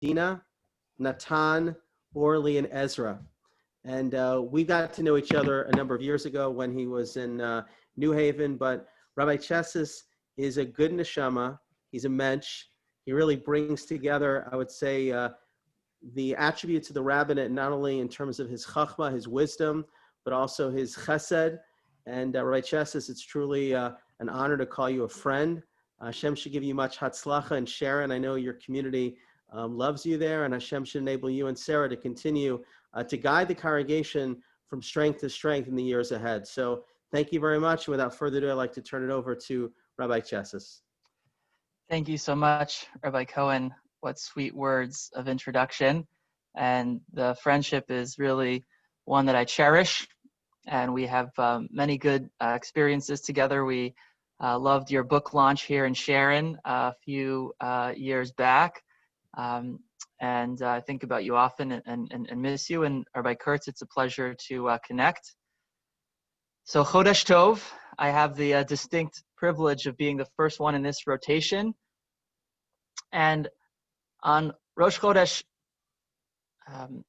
Dina, Natan, Orly, and Ezra. And we got to know each other a number of years ago when he was in New Haven. But Rabbi Cheses is a good neshama. He's a mensch. He really brings together, I would say, the attributes of the rabbinate, not only in terms of his chachma, his wisdom, but also his chesed. And Rabbi Cheses, it's truly an honor to call you a friend. Hashem should give you much hatzlacha. And Sharon, I know your community loves you there, and Hashem should enable you and Sarah to continue to guide the congregation from strength to strength in the years ahead. So thank you very much. Without further ado, I'd like to turn it over to Rabbi Cheses. Thank you so much, Rabbi Cohen. What sweet words of introduction. And the friendship is really one that I cherish. And we have many good experiences together. We loved your book launch here in Sharon a few years back. And I think about you often and miss you. And Rabbi Kurtz, it's a pleasure to connect. So Chodesh Tov, I have the distinct privilege of being the first one in this rotation. And on Rosh Chodesh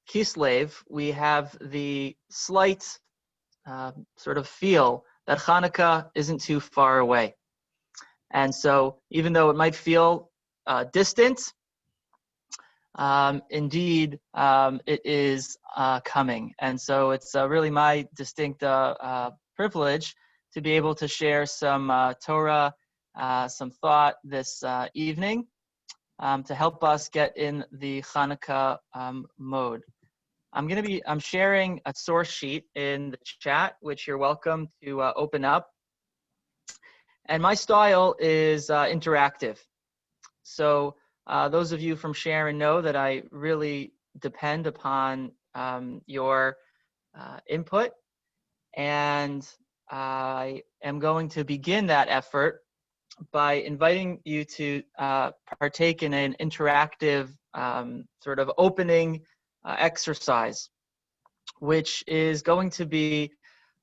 Kislev, we have the slight sort of feel that Hanukkah isn't too far away. And so even though it might feel distant, indeed, it is coming. And so it's really my distinct privilege to be able to share some Torah, some thought this evening to help us get in the Hanukkah mode. I'm sharing a source sheet in the chat, which you're welcome to open up. And my style is interactive. So those of you from Sharon know that I really depend upon your input. And I am going to begin that effort by inviting you to partake in an interactive sort of opening exercise, which is going to be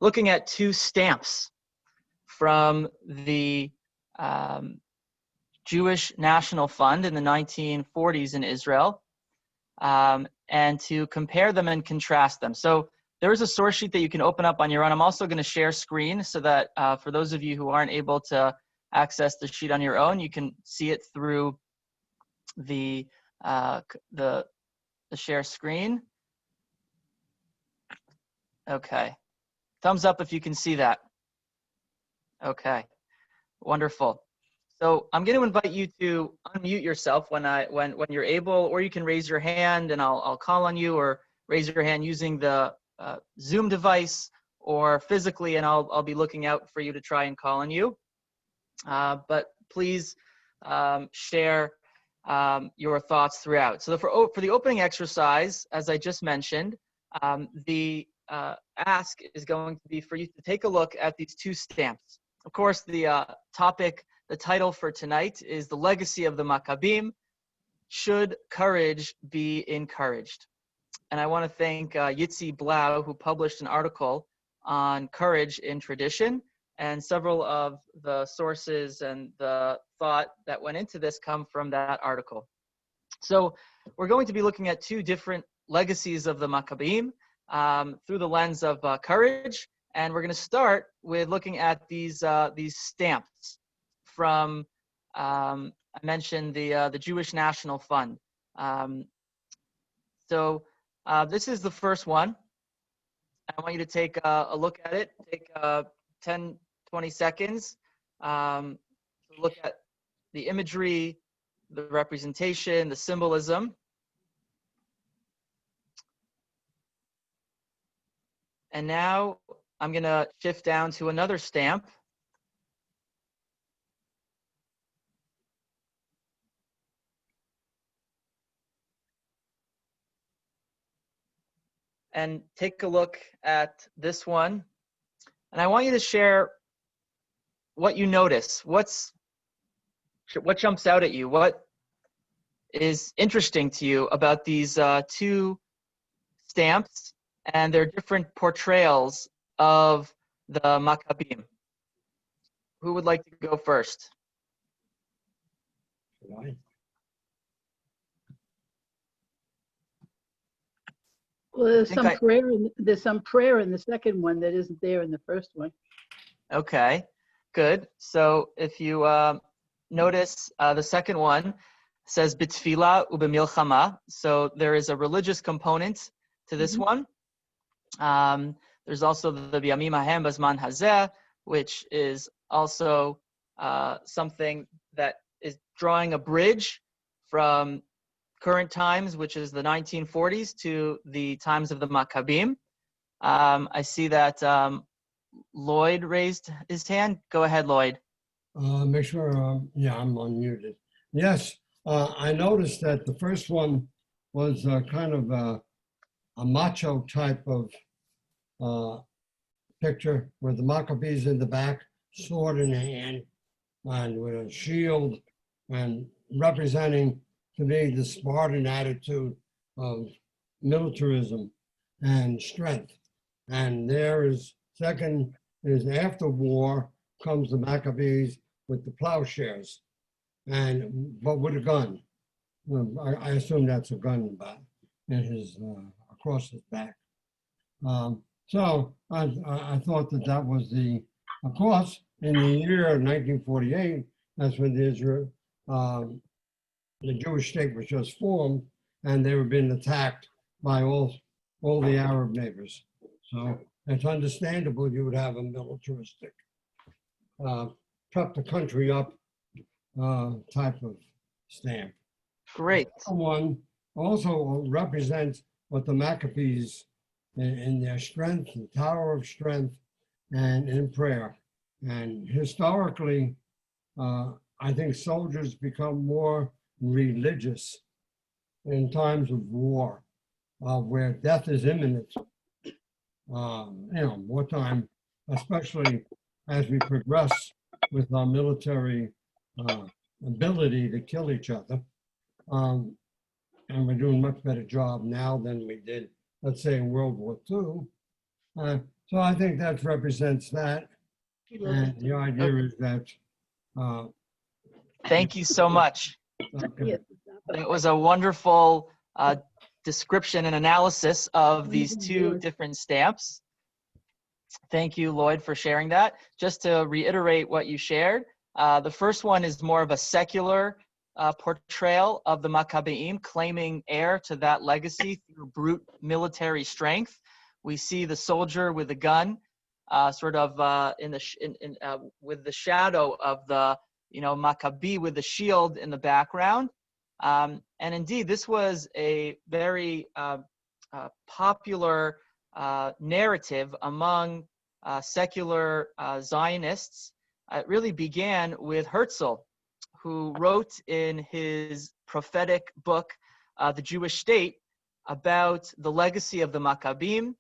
looking at two stamps from the Jewish National Fund in the 1940s in Israel, and to compare them and contrast them. So there is a source sheet that you can open up on your own. I'm also going to share screen so that for those of you who aren't able to access the sheet on your own, you can see it through the share screen. Okay, thumbs up if you can see that. Okay, wonderful. So I'm going to invite you to unmute yourself when you're able, or you can raise your hand and I'll call on you, or raise your hand using the Zoom device or physically, and I'll be looking out for you to try and call on you. But please share your thoughts throughout. So for the opening exercise, as I just mentioned, the ask is going to be for you to take a look at these two stamps. Of course, the title for tonight is The Legacy of the Macabim, Should Courage Be Encouraged? And I want to thank Yitzi Blau, who published an article on courage in tradition. And several of the sources and the thought that went into this come from that article. So we're going to be looking at two different legacies of the Macabim through the lens of courage. And we're going to start with looking at these stamps from, I mentioned the Jewish National Fund. So this is the first one. I want you to take a look at it. Take 10, 20 seconds to look at the imagery, the representation, the symbolism. And now I'm going to shift down to another stamp. And take a look at this one. And I want you to share what you notice. What jumps out at you? What is interesting to you about these two stamps and their different portrayals of the Macabim? Who would like to go first? Well, there's some prayer in the second one that isn't there in the first one. Okay, good. So if you notice, the second one says bitfila ubemilchama. So there is a religious component to this one. There's also the biyamim hahem bazman hazeh, which is also something that is drawing a bridge from current times, which is the 1940s, to the times of the Macabim. I see that Lloyd raised his hand. Go ahead, Lloyd. Make sure, yeah, I'm unmuted. Yes, I noticed that the first one was kind of a macho type of picture with the Maccabees in the back, sword in the hand, and with a shield, and representing to me the Spartan attitude of militarism and strength. And there is second is after war comes the Maccabees with the plowshares, but with a gun. I assume that's a gun in his across his back. So I thought that was of course, in the year 1948, that's when the Jewish state was just formed, and they were being attacked by all the Arab neighbors. So it's understandable you would have a militaristic, prep the country up type of stamp. Great. One also represents what the Maccabees in their strength, the Tower of Strength, and in prayer. And historically, I think soldiers become more religious in times of war, where death is imminent. Wartime, especially as we progress with our military ability to kill each other. And we're doing a much better job now than we did, let's say, in World War II. So I think that represents that. And the idea is that. Thank you so much. Okay. That was a wonderful description and analysis of these two different stamps. Thank you, Lloyd, for sharing that. Just to reiterate what you shared, the first one is more of a secular portrayal of the Maccabeim, claiming heir to that legacy through brute military strength. We see the soldier with the gun, sort of with the shadow of the Maccabee with the shield in the background. And indeed, this was a very popular narrative among secular Zionists. It really began with Herzl, who wrote in his prophetic book, The Jewish State, about the legacy of the Maccabim.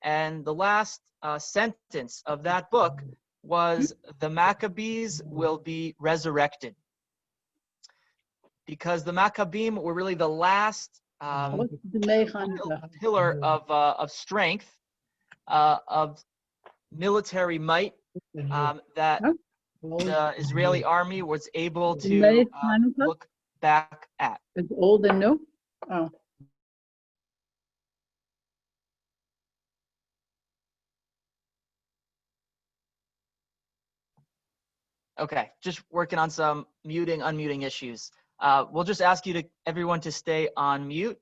And the last sentence of that book was, the Maccabees will be resurrected. Because the Maccabim were really the last pillar of strength, of military might that the Israeli army was able to look back at. It's old and new? Oh. Okay, just working on some muting, unmuting issues. We'll just ask everyone to stay on mute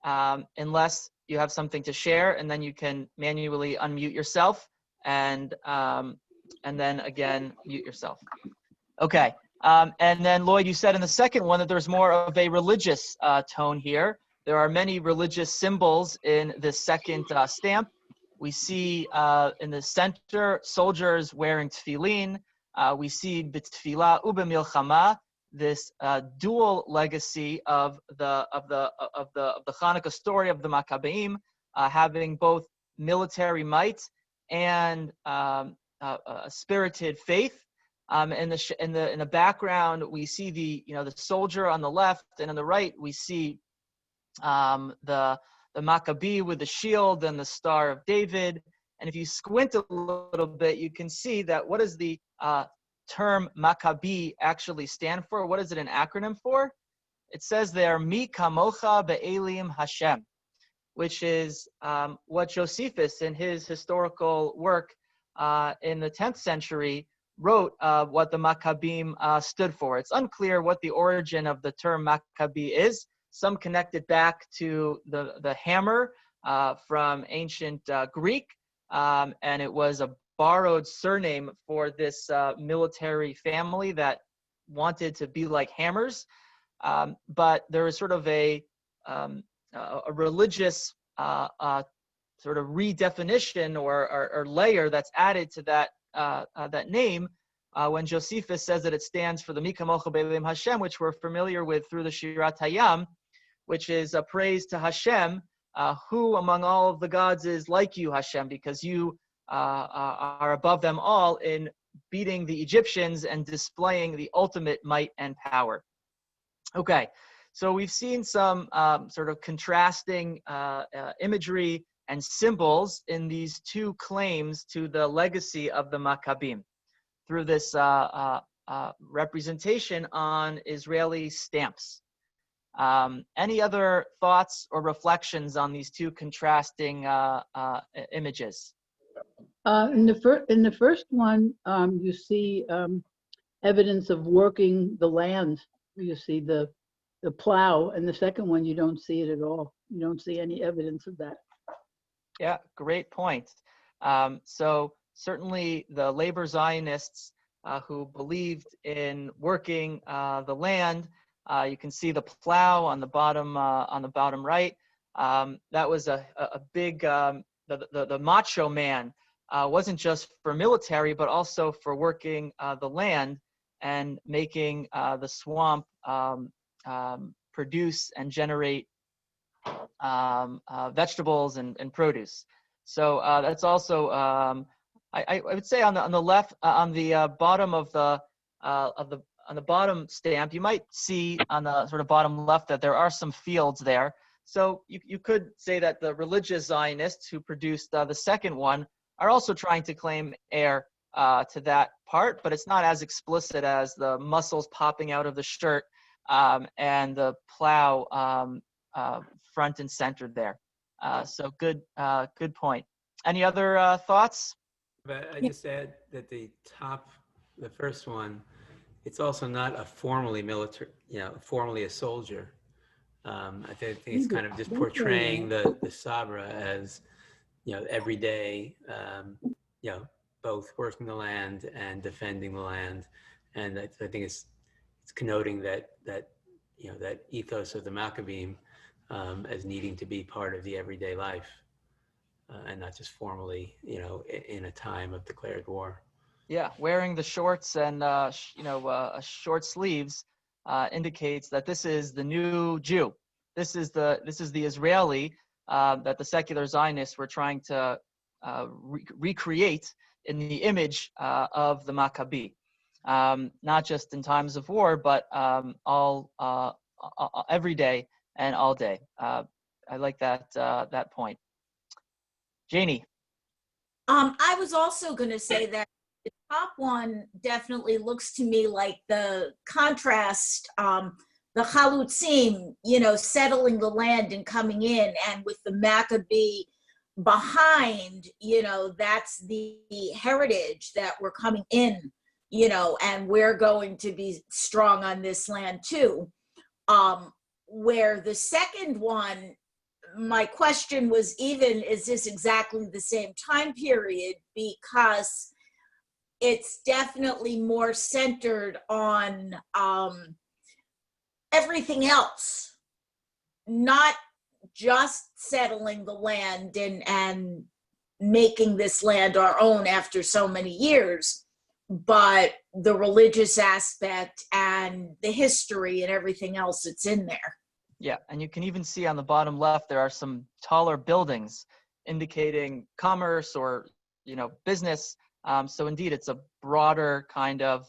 unless you have something to share, and then you can manually unmute yourself and then again mute yourself. Okay, and then Lloyd, you said in the second one that there's more of a religious tone here. There are many religious symbols in this second stamp. We see in the center soldiers wearing tefillin. We see bitfila ubemilchama, this dual legacy of the Hanukkah story of the Maccabeim, having both military might and a spirited faith. In the background, we see the soldier on the left, and on the right we see the Maccabee with the shield and the Star of David. And if you squint a little bit, you can see that what does the term Maccabee actually stand for? What is it an acronym for? It says there, Mi Kamocha Be'elim Hashem. which is what Josephus in his historical work in the 10th century wrote what the Macabim stood for. It's unclear what the origin of the term Maccabi is. Some connect it back to the hammer from ancient Greek, and it was a borrowed surname for this military family that wanted to be like hammers. But there is sort of a religious sort of redefinition or layer that's added to that name when Josephus says that it stands for the Mi Kamocha B'Elohim Hashem, which we're familiar with through the Shirat Hayam, which is a praise to Hashem, who among all of the gods is like you, Hashem, because you are above them all in beating the Egyptians and displaying the ultimate might and power. Okay, so we've seen some sort of contrasting imagery and symbols in these two claims to the legacy of the Maccabim through this representation on Israeli stamps. Any other thoughts or reflections on these two contrasting images? In the first one, you see evidence of working the land. You see the plow, and the second one, you don't see it at all. You don't see any evidence of that. Yeah, great point. So certainly the labor Zionists who believed in working the land, you can see the plow on the bottom right. That was a big, the macho man wasn't just for military, but also for working the land and making the swamp produce and generate vegetables and produce. So that's also I would say on the left, on the bottom of the on the bottom stamp, you might see on the sort of bottom left that there are some fields there. So you could say that the religious Zionists who produced the second one are also trying to claim heir to that part, but it's not as explicit as the muscles popping out of the shirt and the plow front and center there. So good point. Any other thoughts? But I just add that the first one, it's also not a formally military, formally a soldier. I think it's kind of just portraying the Sabra as, every day, both working the land and defending the land. And I think it's connoting that ethos of the Maccabim as needing to be part of the everyday life and not just formally, in a time of declared war. Yeah, wearing the shorts and short sleeves indicates that this is the new Jew. This is the Israeli that the secular Zionists were trying to recreate in the image of the Maccabi, not just in times of war, but all every day and all day. I like that point. Janie. I was also going to say that the top one definitely looks to me like the contrast, the Chalutzim, settling the land and coming in, and with the Maccabee behind, that's the heritage that we're coming in, and we're going to be strong on this land too. Where the second one, my question was even, is this exactly the same time period? Because it's definitely more centered on everything else, not just settling the land and making this land our own after so many years, but the religious aspect and the history and everything else that's in there. Yeah, and you can even see on the bottom left, there are some taller buildings indicating commerce or, business. So indeed, it's a broader kind of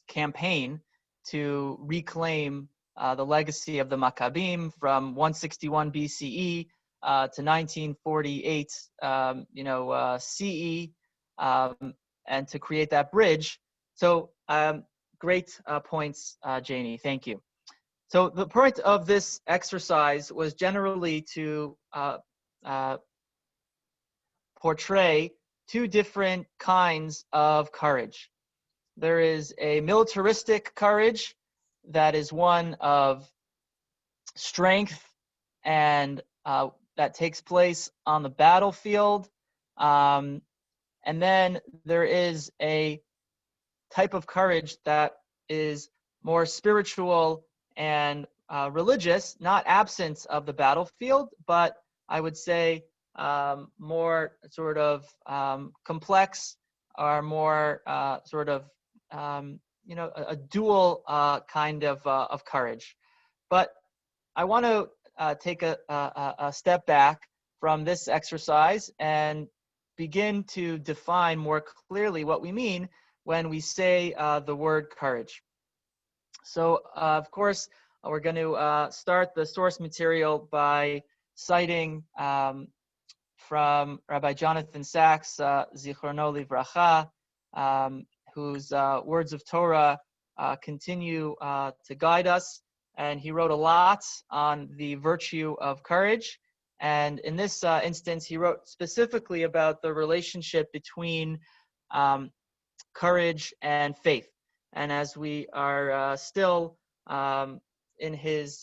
campaign to reclaim the legacy of the Maccabim from 161 BCE to 1948, CE, and to create that bridge. So great points, Janie. Thank you. So the point of this exercise was generally to portray two different kinds of courage. There is a militaristic courage that is one of strength and that takes place on the battlefield. And then there is a type of courage that is more spiritual and religious, not absence of the battlefield, but I would say more sort of complex or more sort of, a dual kind of courage. But I want to take a step back from this exercise and begin to define more clearly what we mean when we say the word courage. So, of course, we're going to start the source material by citing from Rabbi Jonathan Sachs, Zichrono Livracha, whose words of Torah continue to guide us. And he wrote a lot on the virtue of courage. And in this instance, he wrote specifically about the relationship between courage and faith. And as we are still in his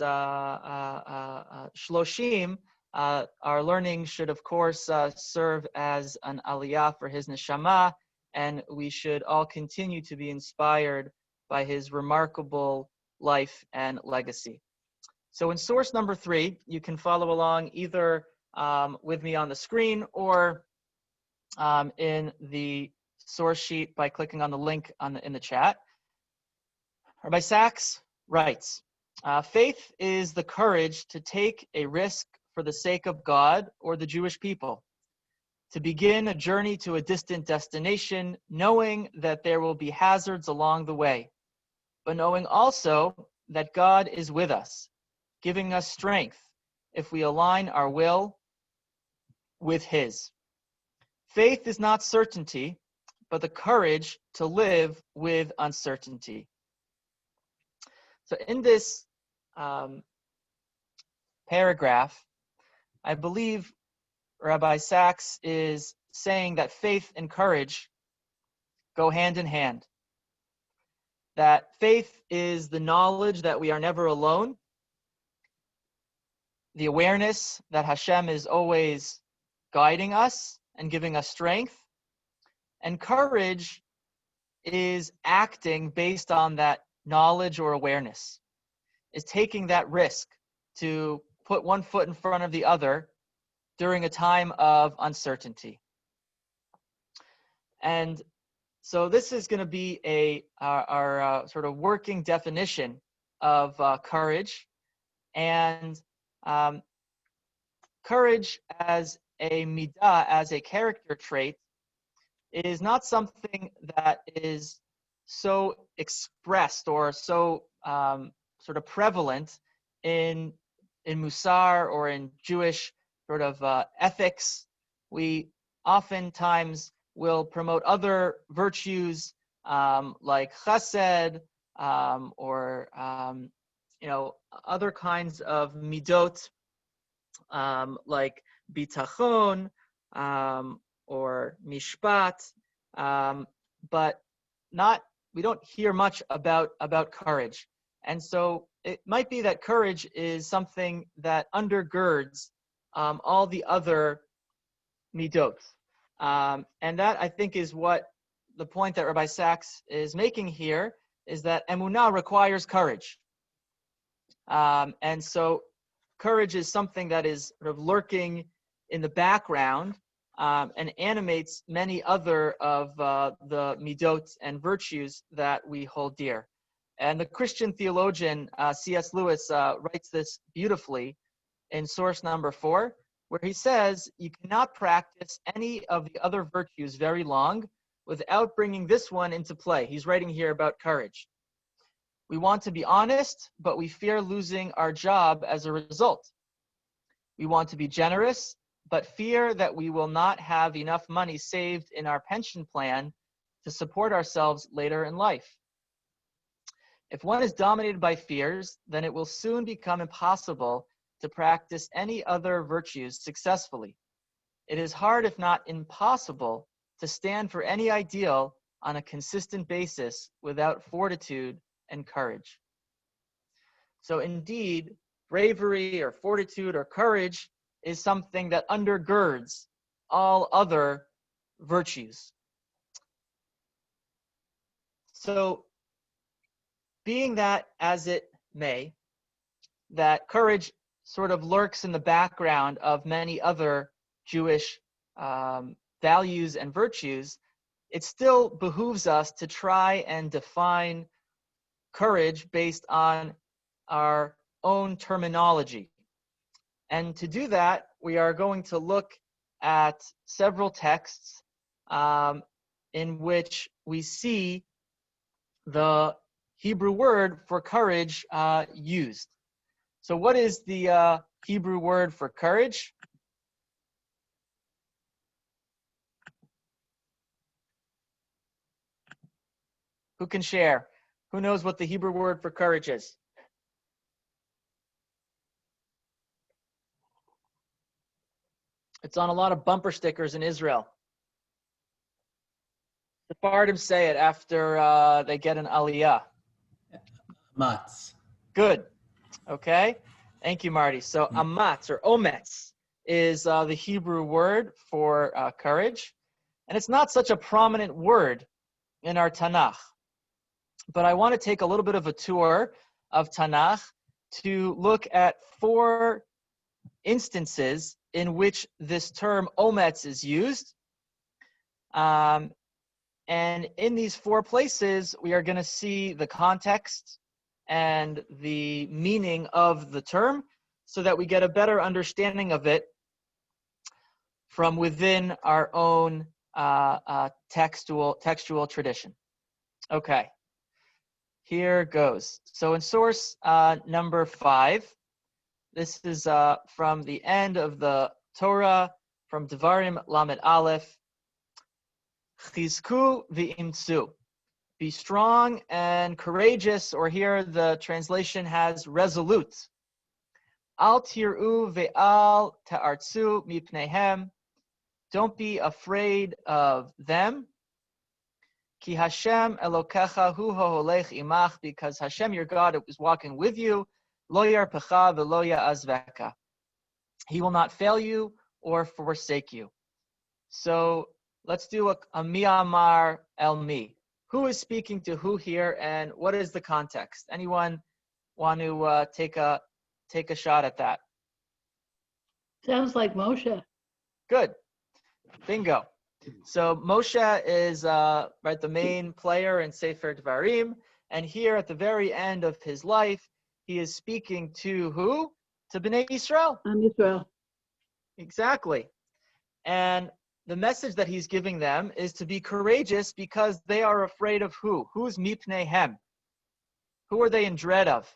shloshim, our learning should, of course, serve as an aliyah for his neshama, and we should all continue to be inspired by his remarkable life and legacy. So in source number 3, you can follow along either with me on the screen or in the source sheet by clicking on the link in the chat. Rabbi Sachs writes, faith is the courage to take a risk for the sake of God or the Jewish people, to begin a journey to a distant destination, knowing that there will be hazards along the way, but knowing also that God is with us, giving us strength if we align our will with His. Faith is not certainty, but the courage to live with uncertainty. So in this paragraph, I believe Rabbi Sachs is saying that faith and courage go hand in hand. That faith is the knowledge that we are never alone, the awareness that Hashem is always guiding us and giving us strength, and courage is acting based on that knowledge or awareness, is taking that risk to put one foot in front of the other during a time of uncertainty. And so this is going to be our sort of working definition of courage. And courage as a midah, as a character trait, is not something that is so expressed or so sort of prevalent in Musar or in Jewish sort of ethics. We oftentimes will promote other virtues like chesed or other kinds of midot like bitachon or mishpat, but we don't hear much about courage. And so it might be that courage is something that undergirds all the other midot. And that, I think, is what the point that Rabbi Sachs is making here, is that emunah requires courage. And so courage is something that is sort of lurking in the background and animates many other of the midot and virtues that we hold dear. And the Christian theologian C.S. Lewis writes this beautifully in source number 4, where he says, you cannot practice any of the other virtues very long without bringing this one into play. He's writing here about courage. We want to be honest, but we fear losing our job as a result. We want to be generous, but fear that we will not have enough money saved in our pension plan to support ourselves later in life. If one is dominated by fears, then it will soon become impossible to practice any other virtues successfully. It is hard, if not impossible, to stand for any ideal on a consistent basis without fortitude and courage. So indeed, bravery or fortitude or courage is something that undergirds all other virtues. So, being that as it may, that courage sort of lurks in the background of many other Jewish values and virtues, it still behooves us to try and define courage based on our own terminology. And to do that, we are going to look at several texts in which we see the Hebrew word for courage used. So what is the Hebrew word for courage? Who can share? Who knows what the Hebrew word for courage is? It's on a lot of bumper stickers in Israel. The Sephardim say it after they get an aliyah. Matz. Good. Okay. Thank you, Marty. So amatz or ometz is the Hebrew word for courage. And it's not such a prominent word in our Tanakh. But I want to take a little bit of a tour of Tanakh to look at 4 instances in which this term ometz is used. And in these 4 places, we are going to see the context and the meaning of the term so that we get a better understanding of it from within our own textual tradition. Okay, here goes. So in source number 5, this is from the end of the Torah, from Devarim Lamed Aleph. Chizku v'imtzu. Be strong and courageous, or here the translation has resolute. Al tir'u ve'al ta'artzu mipnehem. Don't be afraid of them. Ki Hashem Elokecha hu hoholech imach, because Hashem your God is walking with you. Lo yarpecha ve'lo ya'azveka. He will not fail you or forsake you. So let's do a mi'amar el mi. Who is speaking to who here, and what is the context? Anyone want to take a shot at that? Sounds like Moshe. Good. Bingo. So Moshe is right, the main player in Sefer Devarim, and here at the very end of his life, he is speaking to who? To Bnei Yisrael. Israel. Exactly. And the message that he's giving them is to be courageous because they are afraid of who? Who's mipneihem? Who are they in dread of?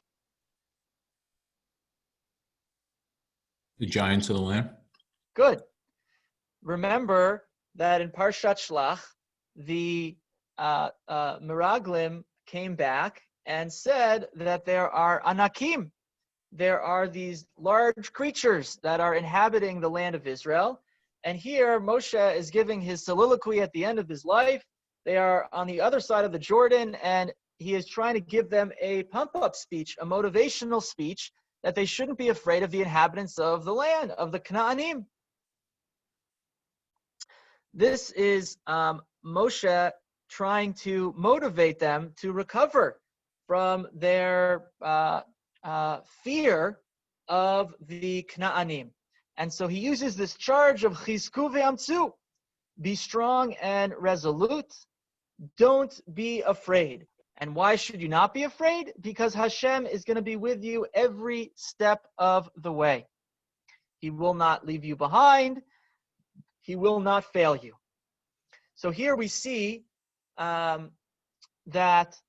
The giants of the land. Good. Remember that in Parshat Shlach, the Meraglim came back and said that there are anakim. There are these large creatures that are inhabiting the land of Israel. And here Moshe is giving his soliloquy at the end of his life. They are on the other side of the Jordan, and he is trying to give them a pump-up speech, a motivational speech, that they shouldn't be afraid of the inhabitants of the land, of the Canaanim. This is Moshe trying to motivate them to recover from their fear of the Canaanim. And so he uses this charge of chizku ve'amtzu. Be strong and resolute. Don't be afraid. And why should you not be afraid? Because Hashem is going to be with you every step of the way. He will not leave you behind. He will not fail you. So here we see that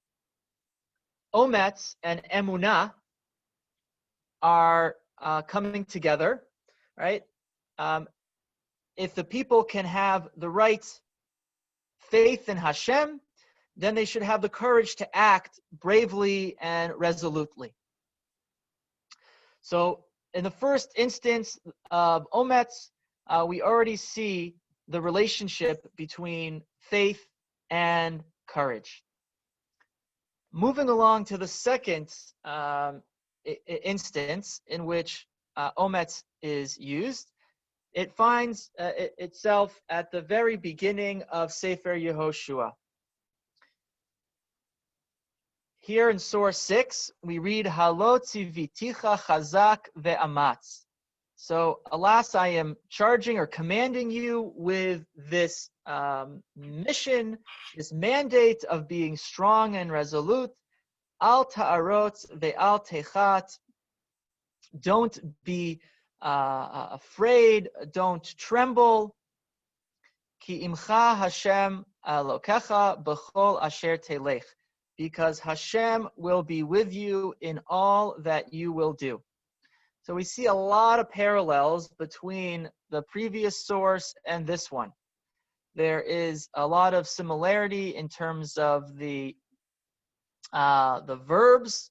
ometz and emunah are coming together, right? If the people can have the right faith in Hashem, then they should have the courage to act bravely and resolutely. So in the first instance of Ometz, we already see the relationship between faith and courage. Moving along to the second instance in which Ometz is used, it finds itself at the very beginning of Sefer Yehoshua. Here in Surah 6, we read, Halo tziviticha chazak ve'amatz. So, alas, I am charging or commanding you with this mission, this mandate of being strong and resolute. Al ta'arot ve'al techat. Don't be afraid, don't tremble. Ki imcha Hashem Elokecha b'chol asher telech. Because Hashem will be with you in all that you will do. So we see a lot of parallels between the previous source and this one. There is a lot of similarity in terms of the verbs,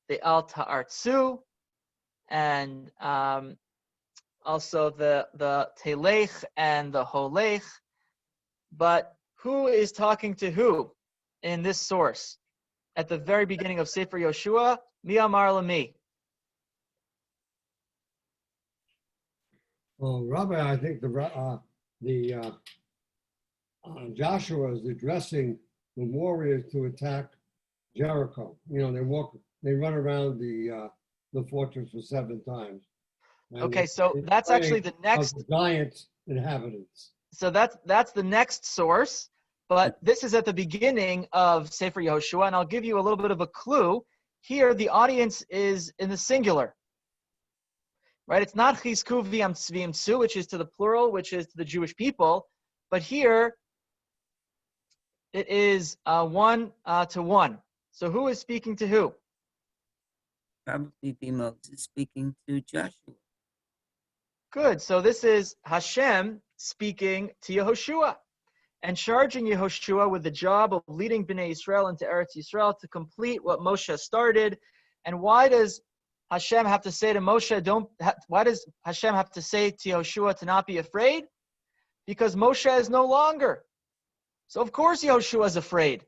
the al ta'artzu, and also the telech and the holech. But who is talking to who in this source? At the very beginning of Sefer Yoshua, Mi Amar Lami. Well, Rabbi, I think Joshua is addressing the warriors to attack Jericho. You know, they run around the fortress for 7 times. And Okay, so that's actually the next the giant inhabitants. So that's the next source, but this is at the beginning of Sefer Yehoshua, and I'll give you a little bit of a clue. Here, the audience is in the singular, right? It's not chizku v'imtzu, which is to the plural, which is to the Jewish people, but here it is 1 to 1. So who is speaking to who? Probably be Moses speaking to Joshua. Good. So this is Hashem speaking to Yehoshua and charging Yehoshua with the job of leading Bnei Israel into Eretz Yisrael to complete what Moshe started. And why does Hashem have to say to Moshe, why does Hashem have to say to Yehoshua to not be afraid? Because Moshe is no longer. So of course Yehoshua is afraid.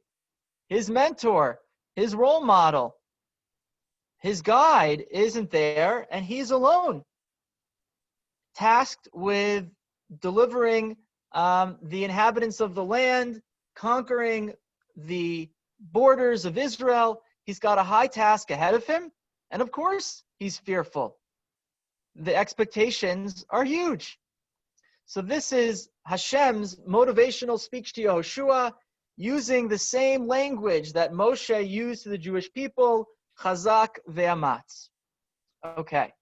His mentor, his role model, his guide isn't there, and he's alone, tasked with delivering the inhabitants of the land, conquering the borders of Israel. He's got a high task ahead of him, and of course, he's fearful. The expectations are huge. So this is Hashem's motivational speech to Yehoshua, using the same language that Moshe used to the Jewish people, Chazak ve'amatz. Okay.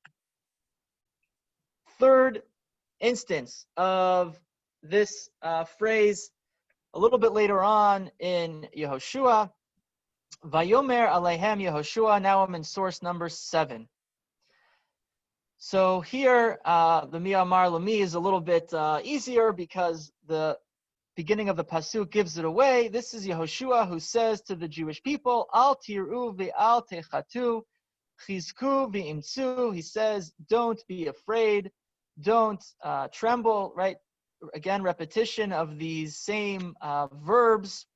Third instance of this phrase, a little bit later on in Yehoshua, Vayomer Alehem Yehoshua. Now I'm in source number 7. So here, the Mi Amar Lami is a little bit easier because the beginning of the pasuk gives it away. This is Yehoshua who says to the Jewish people, Al tir'u ve'al techatu, chizku ve'imtzu. He says, don't be afraid, don't tremble, right? Again, repetition of these same verbs.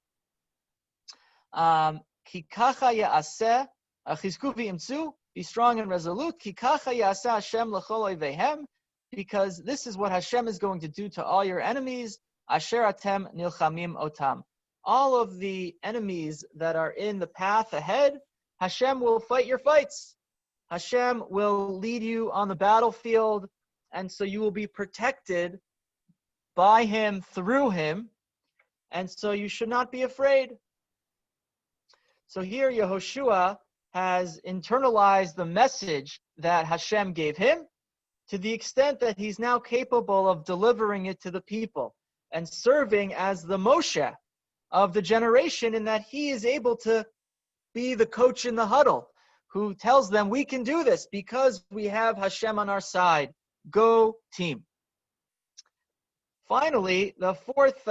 Ki kacha ya'aseh, chizku ve'imtzu, be strong and resolute. Ki kacha ya'aseh Hashem l'chol oivehem, because this is what Hashem is going to do to all your enemies. Asher atem nilchamim otam. All of the enemies that are in the path ahead, Hashem will fight your fights. Hashem will lead you on the battlefield, and so you will be protected by Him, through Him, and so you should not be afraid. So here Yehoshua has internalized the message that Hashem gave him to the extent that he's now capable of delivering it to the people and serving as the Moshe of the generation, in that he is able to be the coach in the huddle who tells them, we can do this because we have Hashem on our side. Go team. Finally, the fourth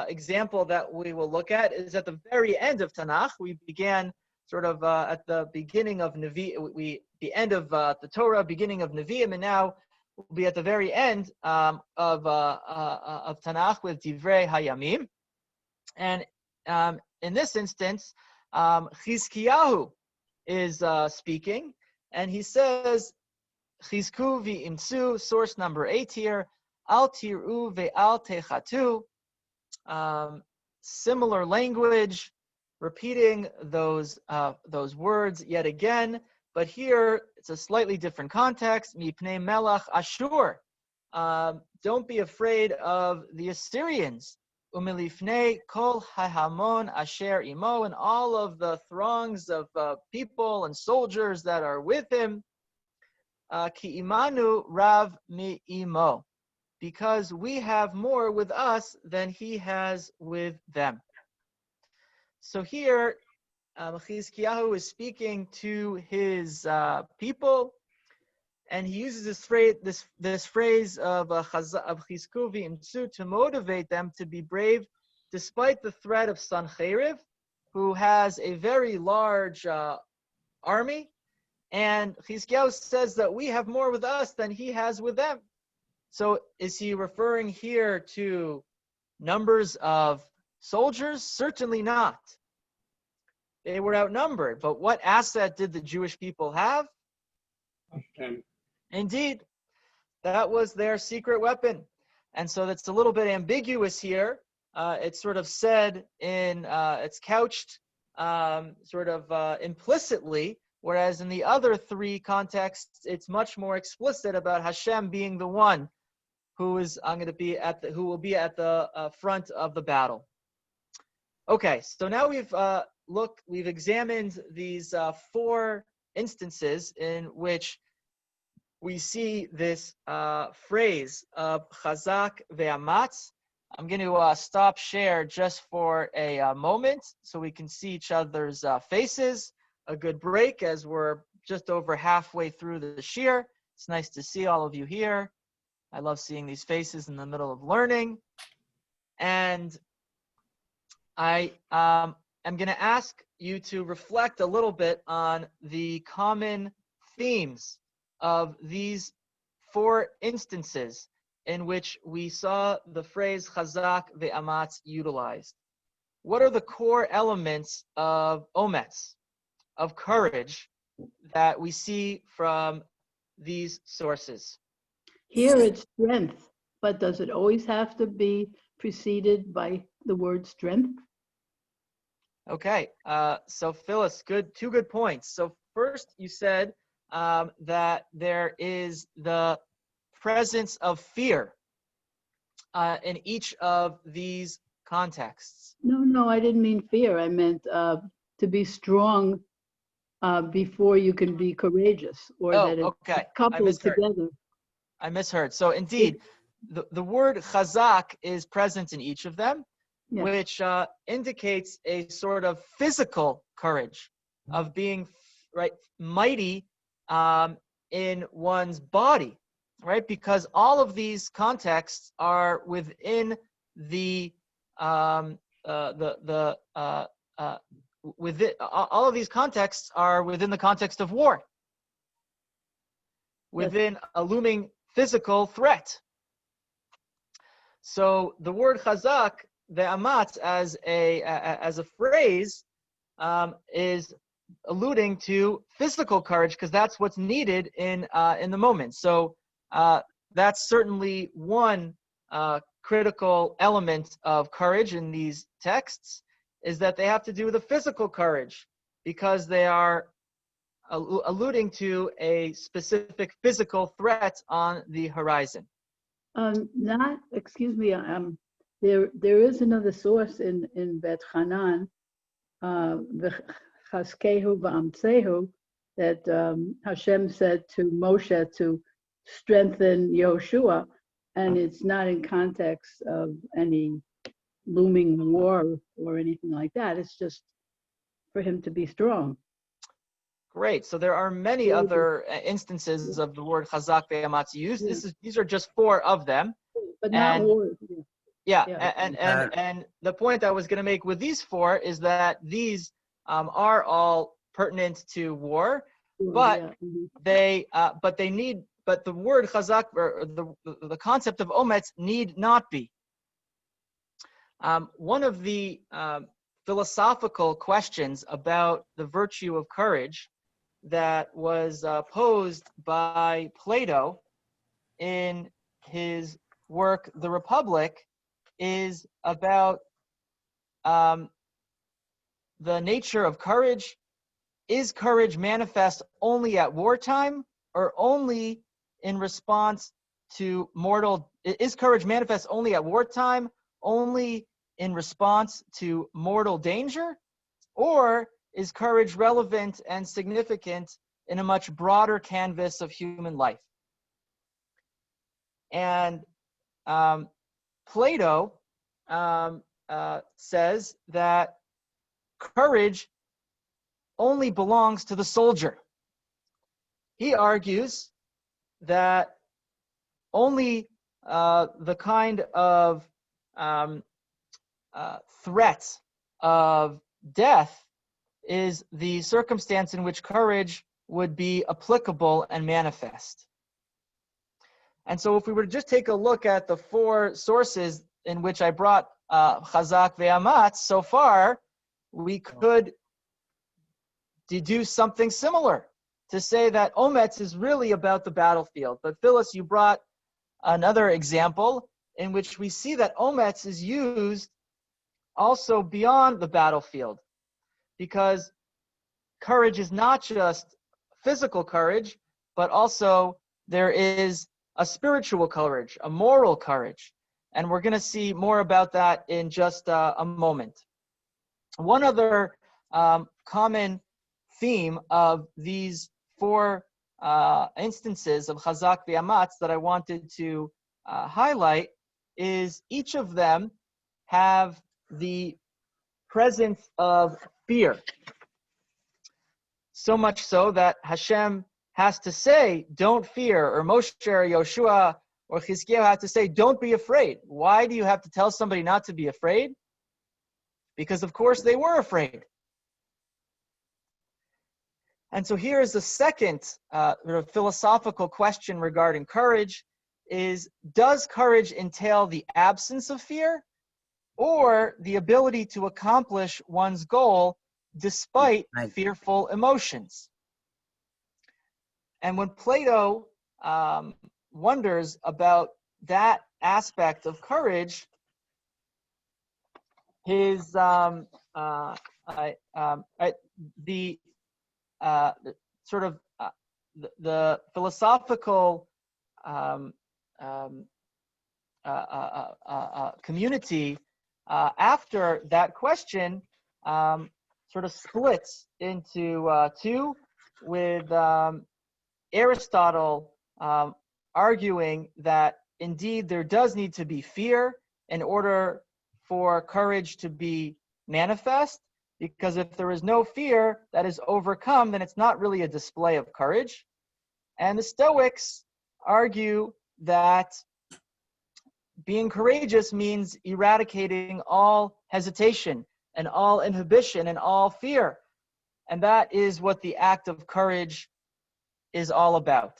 example that we will look at is at the very end of Tanakh. We began sort of at the beginning of the end of the Torah, beginning of Nevi'im, and now we'll be at the very end of Tanakh with Divrei Hayamim. And in this instance, Chizkiyahu is speaking, and he says, Chizku v'imtzu, source number 8 here, al tir'u ve'al techatu. Similar language, repeating those words yet again, but here it's a slightly different context. Mipnei melach Ashur. Don't be afraid of the Assyrians. Umilifnei kol hahamon asher imo, and all of the throngs of people and soldiers that are with him. Ki imanu rav mi imo, because we have more with us than he has with them. So here, Chizkiyahu is speaking to his people, and he uses this phrase of Chizku v'imtzu to motivate them to be brave, despite the threat of Sancheriv, who has a very large army. And Chizkiyahu says that we have more with us than he has with them. So is he referring here to numbers of soldiers? Certainly not. They were outnumbered. But what asset did the Jewish people have? Hashem. Indeed, that was their secret weapon. And so that's a little bit ambiguous here. It's sort of said it's couched sort of implicitly, whereas in the other three contexts, it's much more explicit about Hashem being the one who will be at the front of the battle. Okay, so now we've examined these 4 instances in which we see this phrase of chazak ve'amatz. I'm going to stop share just for a moment so we can see each other's faces. A good break as we're just over halfway through the shir. It's nice to see all of you here. I love seeing these faces in the middle of learning. And I am going to ask you to reflect a little bit on the common themes of these 4 instances in which we saw the phrase chazak ve'amatz utilized. What are the core elements of ometz, of courage, that we see from these sources? Here it's strength, but does it always have to be preceded by the word strength? Okay, so Phyllis, two good points. So first, you said that there is the presence of fear in each of these contexts. No, I didn't mean fear. I meant to be strong before you can be courageous, or that it's okay. coupled together. I misheard. So indeed, the word chazak is present in each of them, Yes. which indicates a sort of physical courage of being mighty in one's body, right? Because all of these contexts are within all of these contexts are within the context of war, within a looming physical threat. So the word chazak ve'amatz as a phrase is alluding to physical courage, because that's what's needed in the moment. So that's certainly one critical element of courage in these texts, is that they have to do with the physical courage, because they are alluding to a specific physical threat on the horizon. There is another source in Bet Hanan, Chazkehu v'amtzehu, that Hashem said to Moshe to strengthen Yehoshua, and it's not in context of any looming war or anything like that. It's just for him to be strong. Great. So there are many other instances of the word chazak ve'amatz used. These are just 4 of them. But not war. Yeah, Yeah. and the point I was going to make with these four is that these are all pertinent to war, but Yeah. Mhm. but the word chazak, or the concept of ometz, need not be. One of the philosophical questions about the virtue of courage that was posed by Plato in his work The Republic is about the nature of courage. Is courage manifest only at wartime, or only in response to mortal? Is courage manifest only at wartime, only in response to mortal danger, or is courage relevant and significant in a much broader canvas of human life? And Plato says that courage only belongs to the soldier. He argues that only the kind of threat of death is the circumstance in which courage would be applicable and manifest. And so if we were to just take a look at the four sources in which I brought Chazak ve'amatz so far, we could deduce something similar to say that ometz is really about the battlefield. But Phyllis, you brought another example in which we see that ometz is used also beyond the battlefield, because courage is not just physical courage, but also there is a spiritual courage, a moral courage. And we're going to see more about that in just a moment. One other common theme of these four instances of chazak ve'amatz that I wanted to highlight is each of them have the presence of fear. So much so that Hashem has to say, don't fear, or Moshe or Yoshua or Chizkiyahu have to say, don't be afraid. Why do you have to tell somebody not to be afraid? Because of course they were afraid. And so here is the second philosophical question regarding courage is, does courage entail the absence of fear, or the ability to accomplish one's goal despite fearful emotions? And when Plato wonders about that aspect of courage, his the sort of the philosophical community after that question sort of splits into two, with Aristotle arguing that indeed there does need to be fear in order for courage to be manifest, because if there is no fear that is overcome, then it's not really a display of courage. And the Stoics argue that being courageous means eradicating all hesitation and all inhibition and all fear. And that is what the act of courage is all about.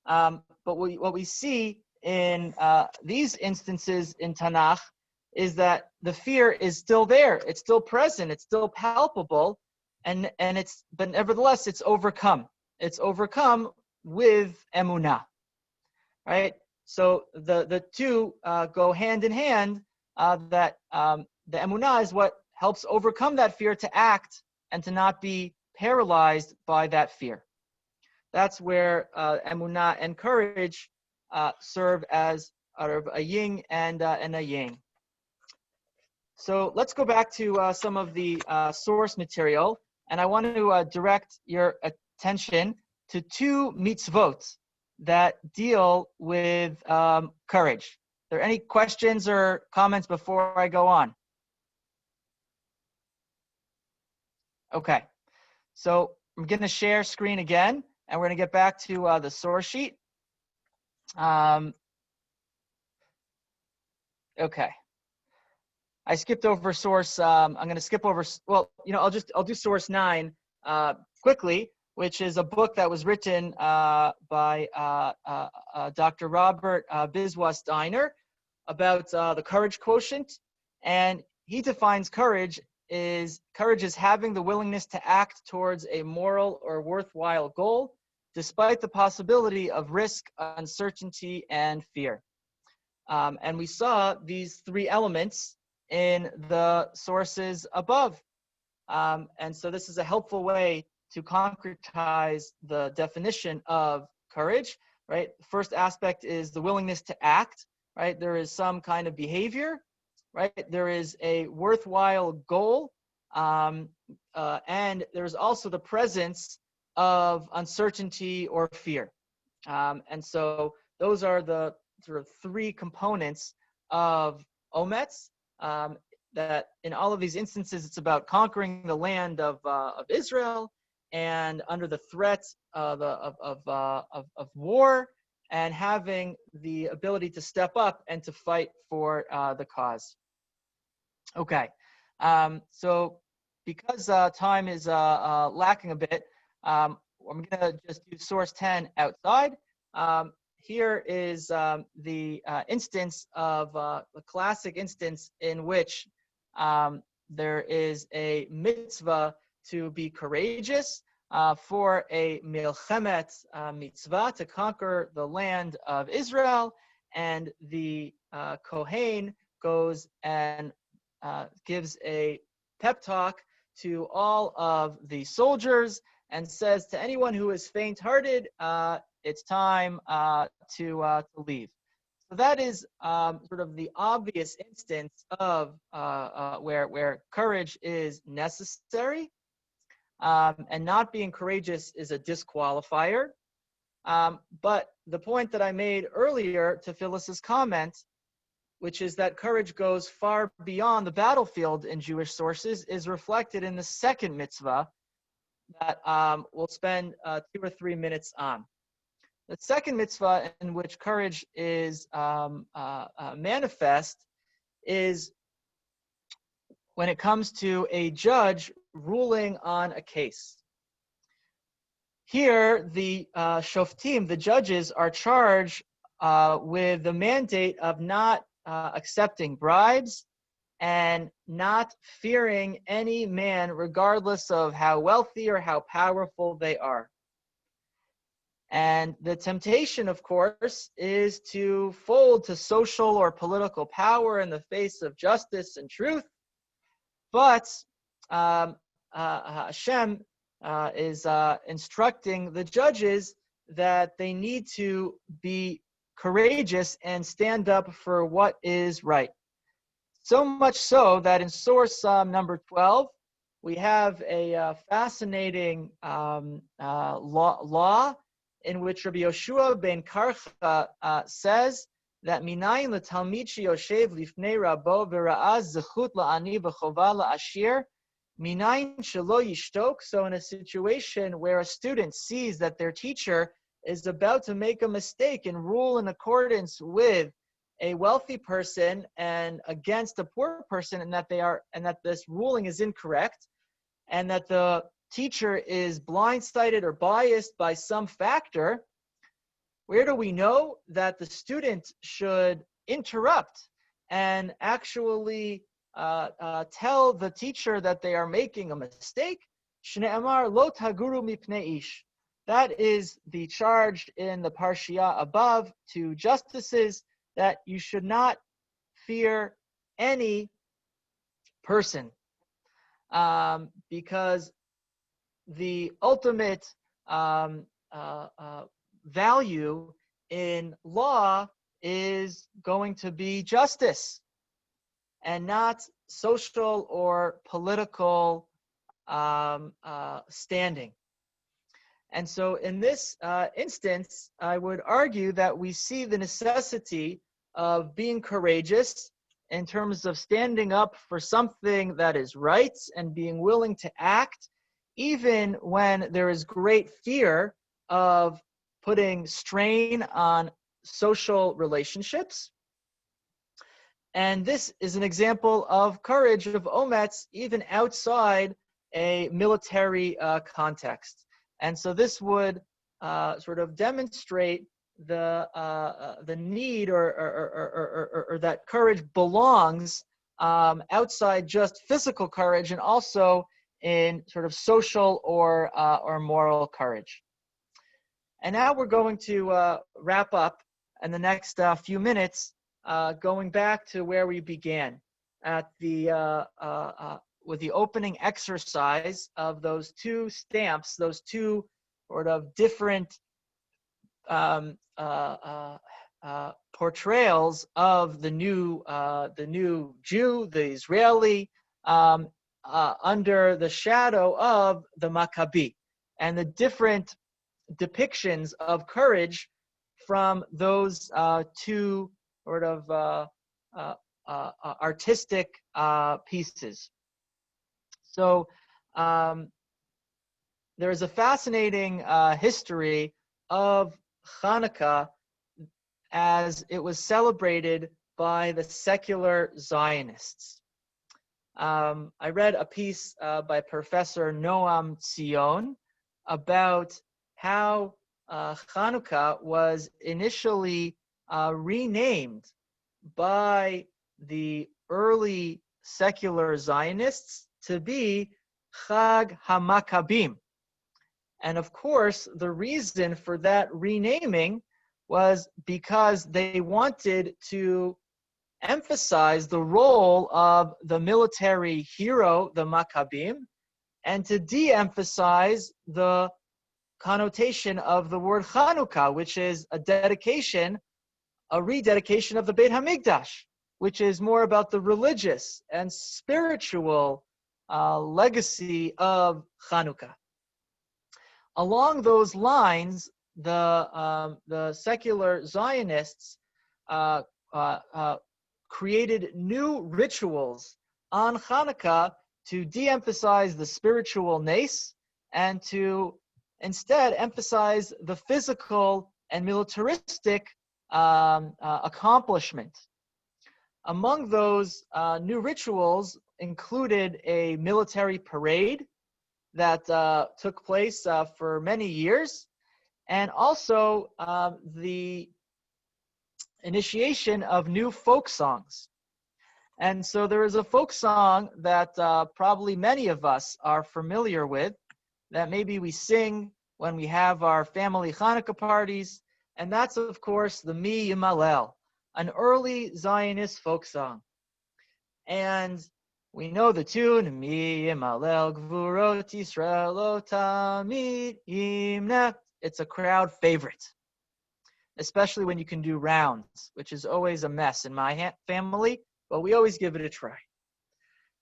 But what we see in these instances in Tanakh is that the fear is still there. It's still present. It's still palpable. But nevertheless, it's overcome. It's overcome with emunah, right? So the two go hand in hand, that the emunah is what helps overcome that fear, to act and to not be paralyzed by that fear. That's where emunah and courage serve as a yin and a yang. So let's go back to some of the source material, and I want to direct your attention to two mitzvot that deal with courage. Are there any questions or comments before I go on? Okay, so I'm going to share screen again, and we're going to get back to the source sheet. Okay. I skipped over source. I'm going to skip over. Well, I'll do source 9 quickly, which is a book that was written by Dr. Robert Biswas Steiner about the courage quotient, and he defines courage is having the willingness to act towards a moral or worthwhile goal, despite the possibility of risk, uncertainty, and fear. And we saw these 3 elements in the sources above. And so this is a helpful way to concretize the definition of courage, right? The first aspect is the willingness to act, right? There is some kind of behavior, right? There is a worthwhile goal, and there's also the presence of uncertainty or fear. And so those are the sort of 3 components of omets, that in all of these instances, it's about conquering the land of Israel and under the threat of war, and having the ability to step up and to fight for the cause. Okay, so because time is lacking a bit, I'm going to just do source 10 outside. Here is the instance of the classic instance in which there is a mitzvah to be courageous for a milchemet mitzvah to conquer the land of Israel, and the Kohen goes and gives a pep talk to all of the soldiers and says to anyone who is faint-hearted, it's time to leave. So that is sort of the obvious instance of where courage is necessary, and not being courageous is a disqualifier. But the point that I made earlier to Phyllis's comment, which is that courage goes far beyond the battlefield in Jewish sources, is reflected in the second mitzvah that we'll spend 2 or 3 minutes on. The second mitzvah in which courage is manifest is when it comes to a judge ruling on a case. Here, the shoftim, the judges, are charged with the mandate of not accepting bribes and not fearing any man, regardless of how wealthy or how powerful they are. And the temptation, of course, is to fold to social or political power in the face of justice and truth. But Hashem is instructing the judges that they need to be courageous and stand up for what is right. So much so that in source number 12, we have a fascinating law in which Rabbi Yoshua ben Karcha says that minayin letalmid sheyoshev lifnei rabo v'ra'az zechut la'ani v'chova la'ashir minayin shelo yishtok. So in a situation where a student sees that their teacher is about to make a mistake and rule in accordance with a wealthy person and against a poor person, and that this ruling is incorrect, and that the teacher is blindsided or biased by some factor, where do we know that the student should interrupt and actually tell the teacher that they are making a mistake? Shne'amar lo taguru mipnei ish. That is the charge in the parshiah above to justices, that you should not fear any person, because the ultimate value in law is going to be justice and not social or political standing. And so in this instance, I would argue that we see the necessity of being courageous in terms of standing up for something that is right and being willing to act, even when there is great fear of putting strain on social relationships. And this is an example of courage, of ometz, even outside a military context. And so this would sort of demonstrate the need or that courage belongs outside just physical courage, and also in sort of social or moral courage. And now we're going to wrap up in the next few minutes, going back to where we began at the with the opening exercise of those two stamps, those two sort of different portrayals of the new Jew, the Israeli, under the shadow of the Maccabi, and the different depictions of courage from those two sort of artistic pieces. So there is a fascinating history of Hanukkah as it was celebrated by the secular Zionists. I read a piece by Professor Noam Zion about how Hanukkah was initially renamed by the early secular Zionists to be Chag HaMaccabim. And of course, the reason for that renaming was because they wanted to emphasize the role of the military hero, the Maccabim, and to de-emphasize the connotation of the word Chanukah, which is a rededication of the Beit HaMikdash, which is more about the religious and spiritual legacy of Chanukah. Along those lines, the secular Zionists created new rituals on Hanukkah to de-emphasize the spiritual nace and to instead emphasize the physical and militaristic accomplishment. Among those new rituals included a military parade that took place for many years, and also the initiation of new folk songs. And so there is a folk song that probably many of us are familiar with, that maybe we sing when we have our family Hanukkah parties, and that's of course the Mi Yimalel, an early Zionist folk song. And we know the tune, Mi Yimalel Gvurot Yisrael Lo Tamid Yimna. It's a crowd favorite, especially when you can do rounds, which is always a mess in my family, but we always give it a try.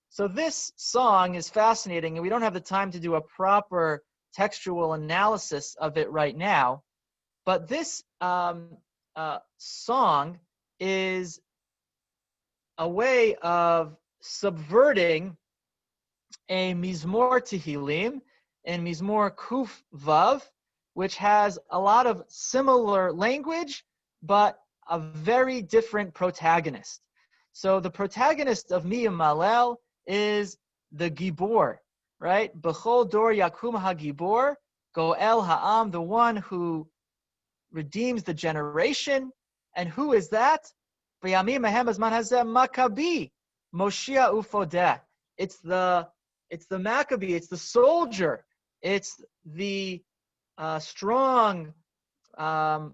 So this song is fascinating, and we don't have the time to do a proper textual analysis of it right now, but this song is a way of subverting a Mizmor Tehillim and Mizmor Kuf Vav, which has a lot of similar language, but a very different protagonist. So the protagonist of Mi Yimalel is the Gibor, right? B'chol dor yakum ha-Gibor, Goel ha'am, the one who redeems the generation. And who is that? V'yamim mehem hazman hazeh Maccabi, Moshia ufodeh. It's the Maccabee, it's the soldier, it's the strong, battle.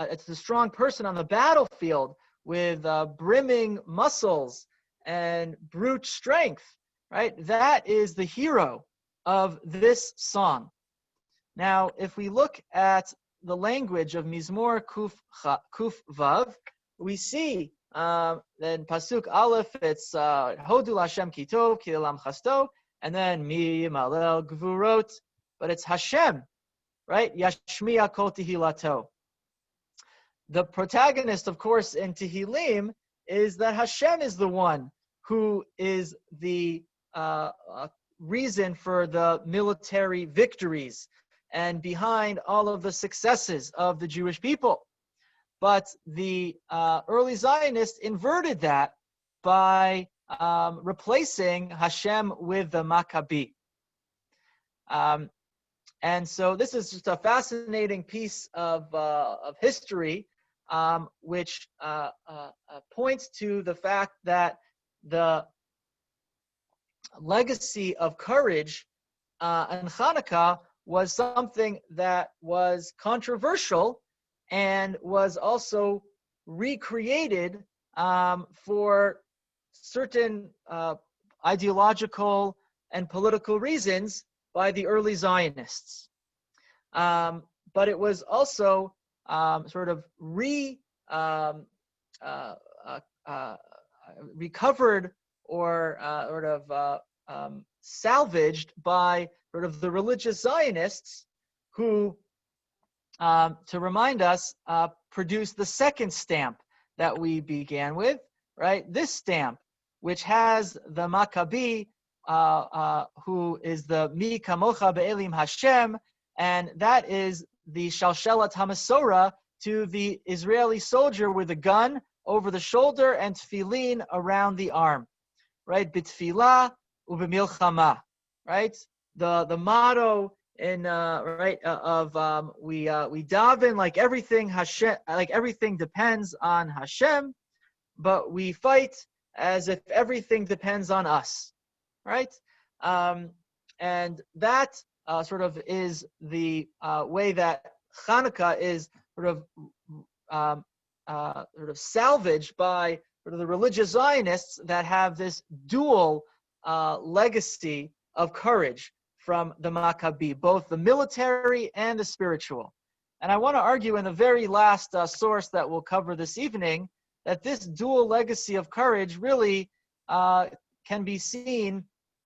It's the strong person on the battlefield with brimming muscles and brute strength, right? That is the hero of this song. Now, if we look at the language of Mizmor Kuf Vav, we see then Pasuk Aleph, it's Hodu Hashem Kitov, Ki Elam Chasto, and then Mi Yimalel Gvurot, but it's Hashem, right? Yashmiya Kol Tehilato. The protagonist, of course, in Tehillim is that Hashem is the one who is the reason for the military victories and behind all of the successes of the Jewish people. but the early Zionists inverted that by replacing Hashem with the Maccabi. And so this is just a fascinating piece of history, which points to the fact that the legacy of courage in Hanukkah was something that was controversial and was also recreated for certain ideological and political reasons by the early Zionists. But it was also sort of recovered or sort of salvaged by sort of the religious Zionists who, to remind us, produced the second stamp that we began with, right? This stamp, which has the Maccabi, who is the Mi Kamocha Be'elim Hashem, and that is the Shalshelat HaMasorah to the Israeli soldier with a gun over the shoulder and tefillin around the arm, right? B'tfilah u'b'milchama, right? The motto in we daven like everything Hashem, like everything depends on Hashem, but we fight as if everything depends on us, right? And that sort of is the way that Hanukkah is sort of salvaged by sort of the religious Zionists that have this dual legacy of courage from the Maccabi, both the military and the spiritual. And I want to argue in the very last source that we'll cover this evening that this dual legacy of courage really can be seen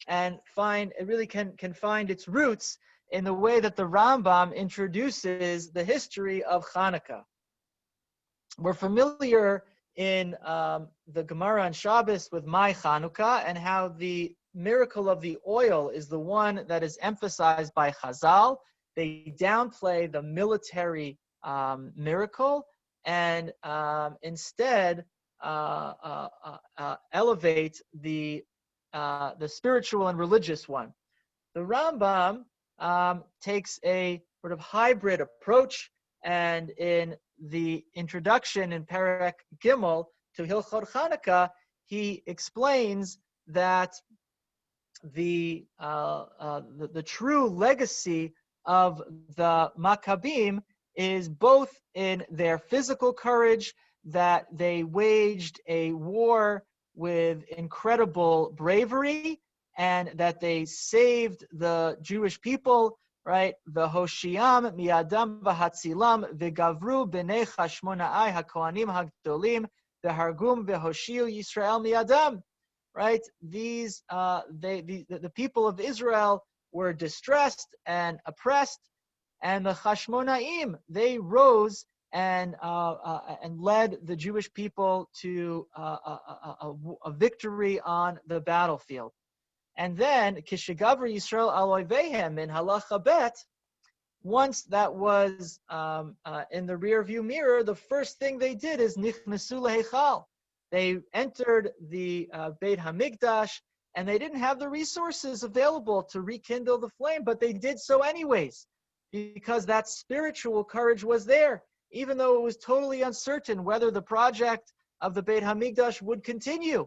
and can find its roots in the way that the Rambam introduces the history of Hanukkah. We're familiar in the Gemara on Shabbos with my Hanukkah and how the miracle of the oil is the one that is emphasized by Chazal. They downplay the military miracle and instead elevate the spiritual and religious one. The Rambam takes a sort of hybrid approach, and in the introduction in Perek Gimel to Hilchot Hanukkah, he explains that the true legacy of the Macabim is both in their physical courage, that they waged a war with incredible bravery, and that they saved the Jewish people, right? V'hoshiam mi'adam v'hatzilam v'gavru b'nei Chashmonai hakohanim hagdolim v'hargum v'hoshiu Yisrael mi'adam, right? These the people of Israel were distressed and oppressed, and the Chashmonaim, they rose and led the Jewish people to a victory on the battlefield. And then, Kishigavar Yisrael aloivehem in Halacha Bet, once that was in the rearview mirror, the first thing they did is Nichnasu lehechal. They entered the Beit Hamikdash, and they didn't have the resources available to rekindle the flame, but they did so anyways, because that spiritual courage was there, even though it was totally uncertain whether the project of the Beit Hamikdash would continue.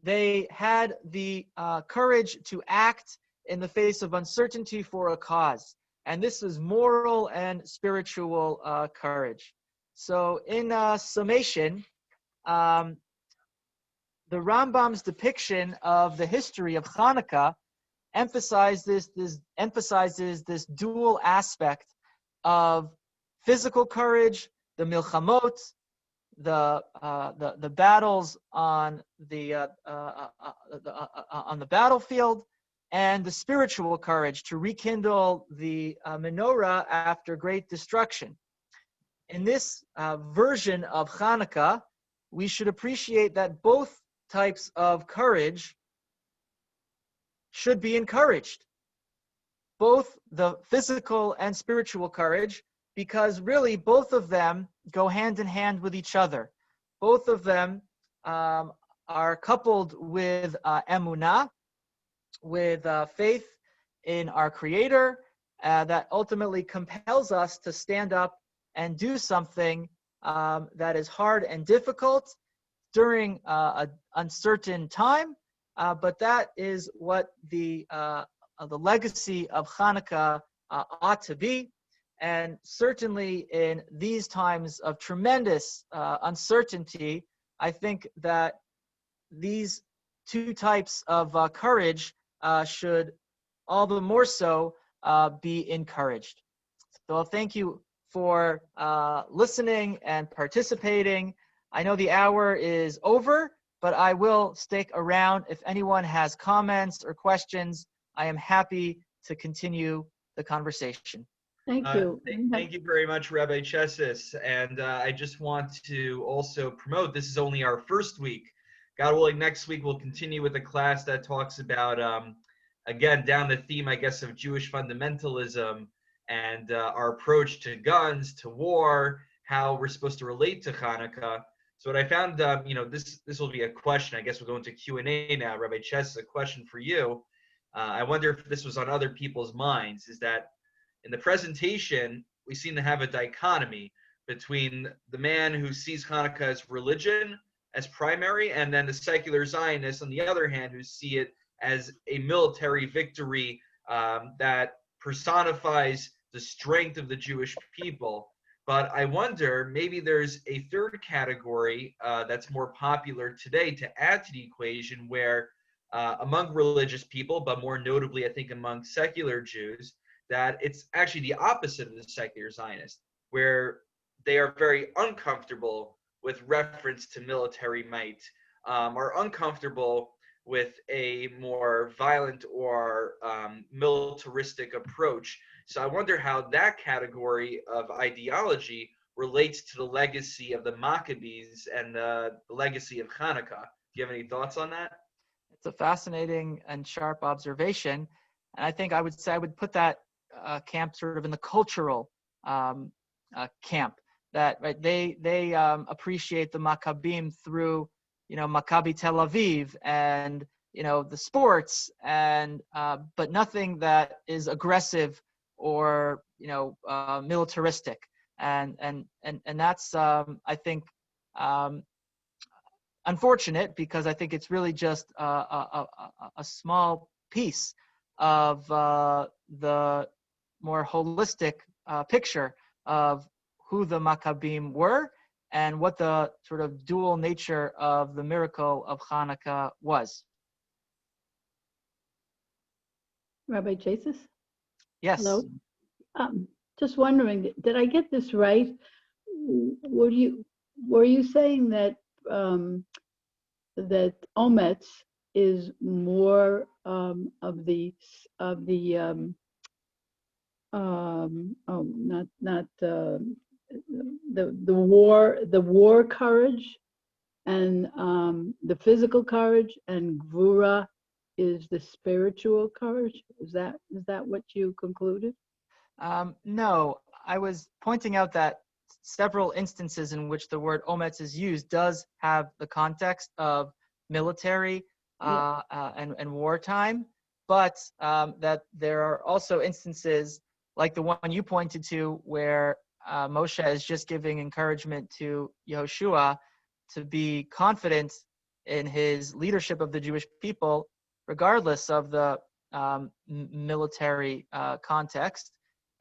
They had the courage to act in the face of uncertainty for a cause. And this is moral and spiritual courage. So in summation, the Rambam's depiction of the history of Hanukkah emphasizes this dual aspect of physical courage, the milchamot, the battles on the battlefield, and the spiritual courage to rekindle the menorah after great destruction. In this version of Hanukkah, we should appreciate that both types of courage should be encouraged. Both the physical and spiritual courage because really both of them go hand in hand with each other. Both of them are coupled with emunah, with faith in our Creator, that ultimately compels us to stand up and do something that is hard and difficult during an uncertain time. But that is what the legacy of Hanukkah ought to be. And certainly in these times of tremendous uncertainty, I think that these two types of courage should all the more so be encouraged. So thank you for listening and participating. I know the hour is over, but I will stick around. If anyone has comments or questions, I am happy to continue the conversation. Thank you. Thank you very much, Rabbi Cheses. And I just want to also promote, this is only our first week. God willing, next week we'll continue with a class that talks about, again, down the theme, I guess, of Jewish fundamentalism and our approach to guns, to war, how we're supposed to relate to Hanukkah. So what I found, this will be a question. I guess we'll go into Q&A now. Rabbi Cheses, a question for you. I wonder if this was on other people's minds, is that in the presentation, we seem to have a dichotomy between the man who sees Hanukkah as religion, as primary, and then the secular Zionists, on the other hand, who see it as a military victory that personifies the strength of the Jewish people. But I wonder, maybe there's a third category that's more popular today to add to the equation, where among religious people, but more notably, I think, among secular Jews, that it's actually the opposite of the secular Zionist, where they are very uncomfortable with reference to military might, are uncomfortable with a more violent or militaristic approach. So I wonder how that category of ideology relates to the legacy of the Maccabees and the legacy of Hanukkah. Do you have any thoughts on that? It's a fascinating and sharp observation. And I think I would say I would put that camp sort of in the cultural camp, that right, they appreciate the Macabim through, Maccabi Tel Aviv and, the sports, and but nothing that is aggressive or, militaristic. And that's, I think, unfortunate, because I think it's really just a small piece of the more holistic picture of who the Maccabim were and what the sort of dual nature of the miracle of Hanukkah was. Rabbi Cheses? Yes. Hello? Just wondering, did I get this right? Were you saying that that Ometz is more of the war courage and the physical courage, and Gvura is the spiritual courage? Is that what you concluded? No, I was pointing out that several instances in which the word Ometz is used does have the context of military and wartime, but that there are also instances like the one you pointed to where Moshe is just giving encouragement to Yehoshua to be confident in his leadership of the Jewish people, regardless of the military context,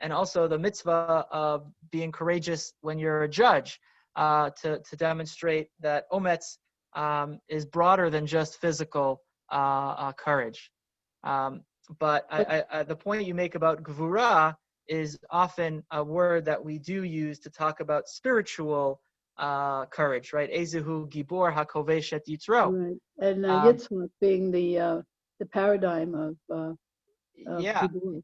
and also the mitzvah of being courageous when you're a judge, to demonstrate that Ometz is broader than just physical courage. But the point you make about Gvura is often a word that we do use to talk about spiritual courage, right? Ezehu Gibor HaKovesh et Yitro. Right. And Yitzhak being the paradigm of Gibor.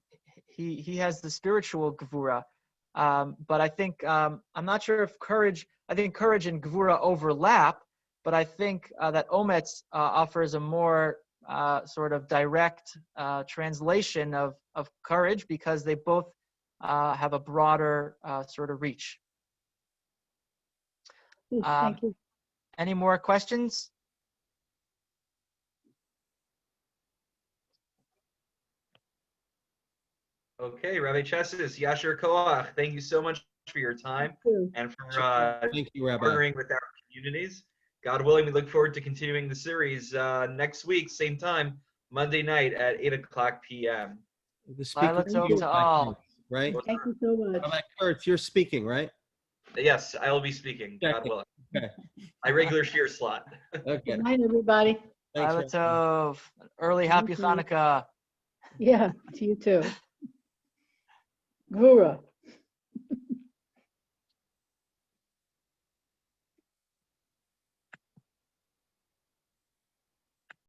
He has the spiritual Gvura. But I think, I'm not sure if I think courage and Gvura overlap, but I think that Ometz offers a more sort of direct translation of courage, because they both have a broader sort of reach. Thank you. Any more questions? Okay, Rabbi Cheses, Yasher Koach, thank you so much for your time and for Thank you, Rabbi. partnering with our communities. God willing, we look forward to continuing the series next week, same time, Monday night at 8:00 p.m. The speaker Lila's over to all. right? Thank you so much. Rabbi Kurtz, you're speaking, right? Yes, I will be speaking, God willing. Okay. My regular shear slot. Okay. Good night, everybody. Thanks, Lila Rabbi. Tov. Early happy Okay. Hanukkah. Yeah, to you too. Gvura.